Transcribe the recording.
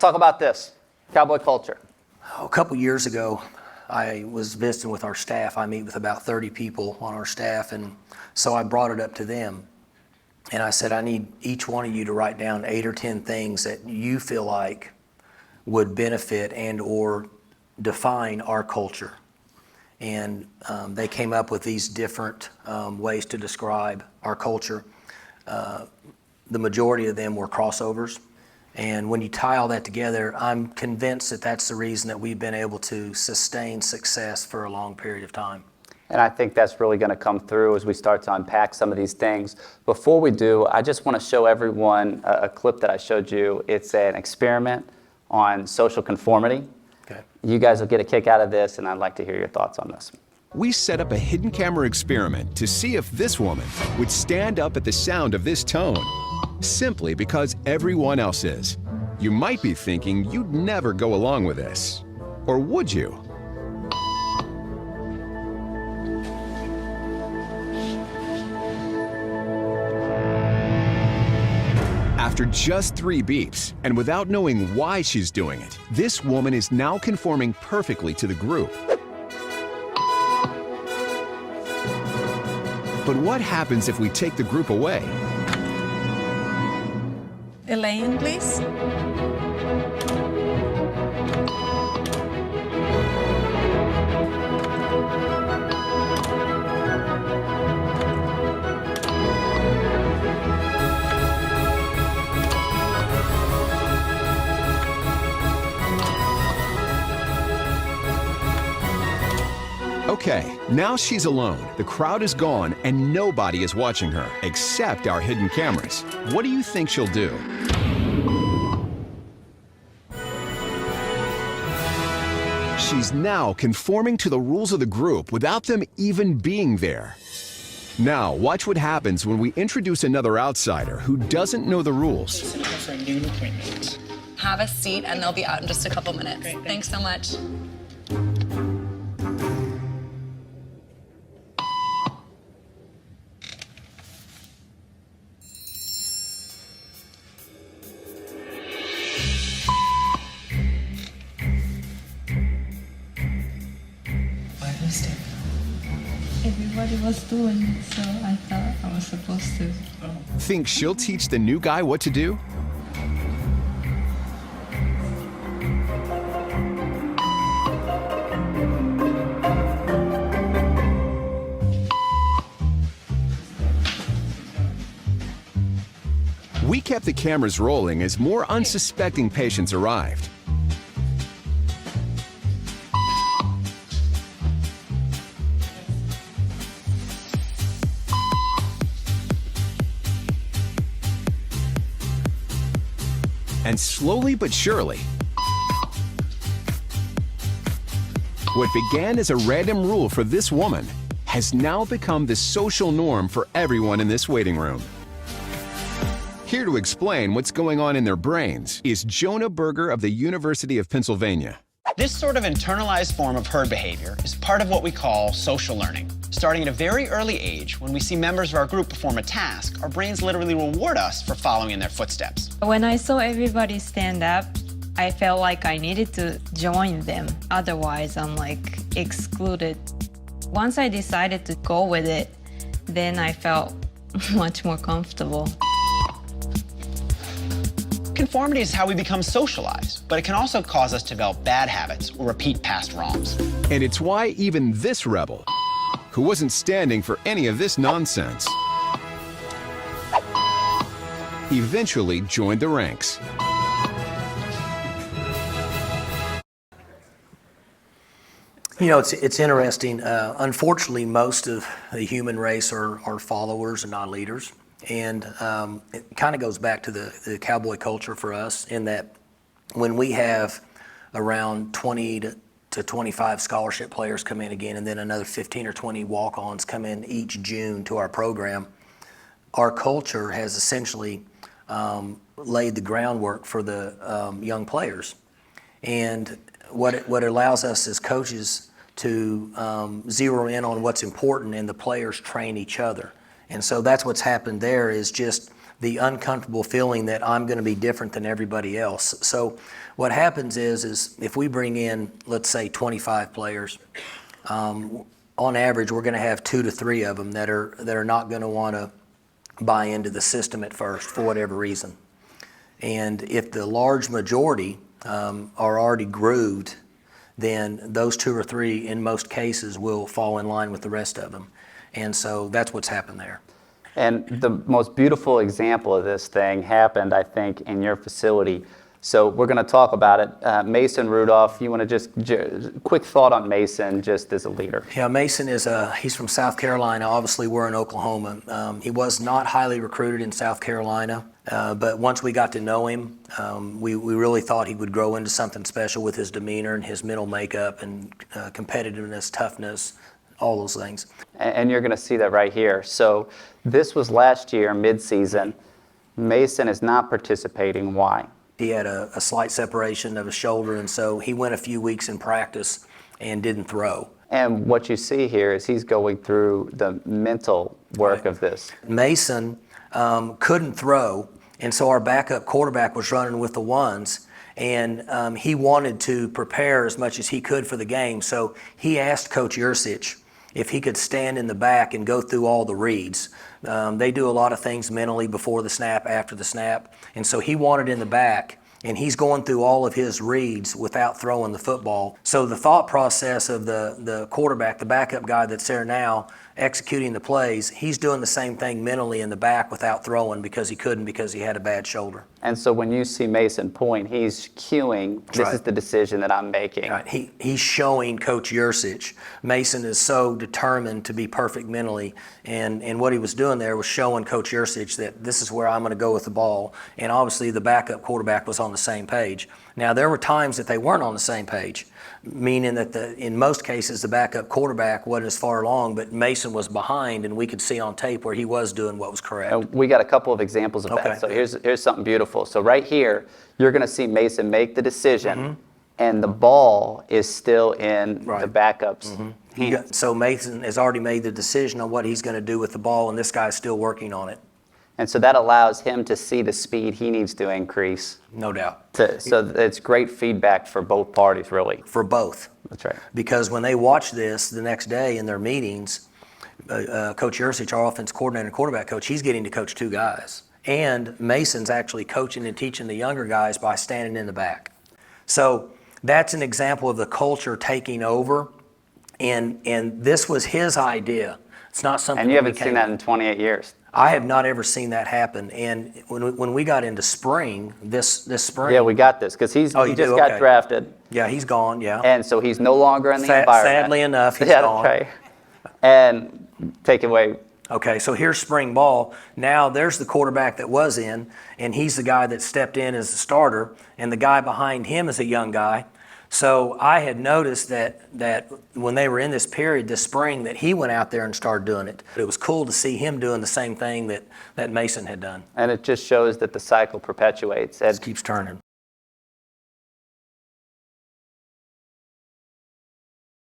talk about this, cowboy culture. A couple years ago, I was visiting with our staff. I meet with about 30 people on our staff, and so I brought it up to them. And I said, I need each one of you to write down 8 or 10 things that you feel like would benefit and or define our culture. And they came up with these different ways to describe our culture. The majority of them were crossovers. And when you tie all that together, I'm convinced that that's the reason that we've been able to sustain success for a long period of time. And I think that's really going to come through as we start to unpack some of these things. Before we do, I just want to show everyone a clip that I showed you. It's an experiment on social conformity. Okay. You guys will get a kick out of this, and I'd like to hear your thoughts on this. We set up a hidden camera experiment to see if this woman would stand up at the sound of this tone, simply because everyone else is. You might be thinking you'd never go along with this. Or would you? After just 3 beeps, and without knowing why she's doing it, this woman is now conforming perfectly to the group. But what happens if we take the group away? Elaine, please. Okay, now she's alone. The crowd is gone and nobody is watching her, except our hidden cameras. What do you think she'll do? She's now conforming to the rules of the group without them even being there. Now, watch what happens when we introduce another outsider who doesn't know the rules. Have a seat, and they'll be out in just a couple minutes. Great, thanks so much. Everybody was doing it, so I thought I was supposed to. Think she'll teach the new guy what to do? We kept the cameras rolling as more unsuspecting patients arrived. And slowly but surely, what began as a random rule for this woman has now become the social norm for everyone in this waiting room. Here to explain what's going on in their brains is Jonah Berger of the University of Pennsylvania. This sort of internalized form of herd behavior is part of what we call social learning. Starting at a very early age, when we see members of our group perform a task, our brains literally reward us for following in their footsteps. When I saw everybody stand up, I felt like I needed to join them. Otherwise, I'm like excluded. Once I decided to go with it, then I felt much more comfortable. Conformity is how we become socialized, but it can also cause us to develop bad habits or repeat past wrongs. And it's why even this rebel, who wasn't standing for any of this nonsense, eventually joined the ranks. You know, it's interesting. Unfortunately, most of the human race are followers and not leaders. And it kind of goes back to the cowboy culture for us, in that when we have around 20 to 25 scholarship players come in again, and then another 15 or 20 walk-ons come in each June to our program, our culture has essentially laid the groundwork for the young players. And what it allows us as coaches to zero in on what's important, and the players train each other. And so that's what's happened there, is just the uncomfortable feeling that I'm going to be different than everybody else. So what happens is if we bring in, let's say, 25 players, on average, we're going to have 2 to 3 of them that are not going to want to buy into the system at first for whatever reason. And if the large majority are already grooved, then those 2 or 3, in most cases, will fall in line with the rest of them. And so that's what's happened there. And the most beautiful example of this thing happened, I think, in your facility. So we're going to talk about it. Mason Rudolph, you want to just quick thought on Mason just as a leader? Yeah, Mason he's from South Carolina. Obviously, we're in Oklahoma. He was not highly recruited in South Carolina, but once we got to know him, we really thought he would grow into something special with his demeanor and his mental makeup and competitiveness, toughness, all those things. And you're going to see that right here. So this was last year, mid-season. Mason is not participating. Why? He had a slight separation of his shoulder, and so he went a few weeks in practice and didn't throw. And what you see here is he's going through the mental work of this. Mason couldn't throw, and so our backup quarterback was running with the ones, and he wanted to prepare as much as he could for the game. So he asked Coach Yursich if he could stand in the back and go through all the reads. They do a lot of things mentally before the snap, after the snap, and so he wanted in the back, and he's going through all of his reads without throwing the football. So the thought process of the quarterback, the backup guy that's there now, executing the plays, he's doing the same thing mentally in the back without throwing because he couldn't, because he had a bad shoulder. And so when you see Mason point, he's cueing, this is the decision that I'm making. Right. He's showing Coach Yursich. Mason is so determined to be perfect mentally, and what he was doing there was showing Coach Yursich that this is where I'm going to go with the ball. And obviously the backup quarterback was on the same page. Now there were times that they weren't on the same page, meaning that in most cases the backup quarterback wasn't as far along, but Mason was behind, and we could see on tape where he was doing what was correct. We got a couple of examples of that. So here's something beautiful. So right here, you're going to see Mason make the decision, and the ball is still in the backup's hands. So Mason has already made the decision on what he's going to do with the ball, and this guy's still working on it. And so that allows him to see the speed he needs to increase. No doubt. So it's great feedback for both parties, really. For both. That's right. Because when they watch this the next day in their meetings, Coach Yursich, our offense coordinator and quarterback coach, he's getting to coach 2 guys. And Mason's actually coaching and teaching the younger guys by standing in the back. So that's an example of the culture taking over. And this was his idea. It's not something. And you haven't seen that in 28 years. I have not ever seen that happen. And when we got into spring, this spring. Yeah, we got this because he just got drafted. Yeah, he's gone, yeah. And so he's no longer in the environment. Sadly enough, he's gone. That's right. And take it away. Okay, so here's spring ball. Now there's the quarterback that was in, and he's the guy that stepped in as a starter, and the guy behind him is a young guy. So I had noticed that when they were in this period this spring that he went out there and started doing it. It was cool to see him doing the same thing that Mason had done. And it just shows that the cycle perpetuates. It keeps turning.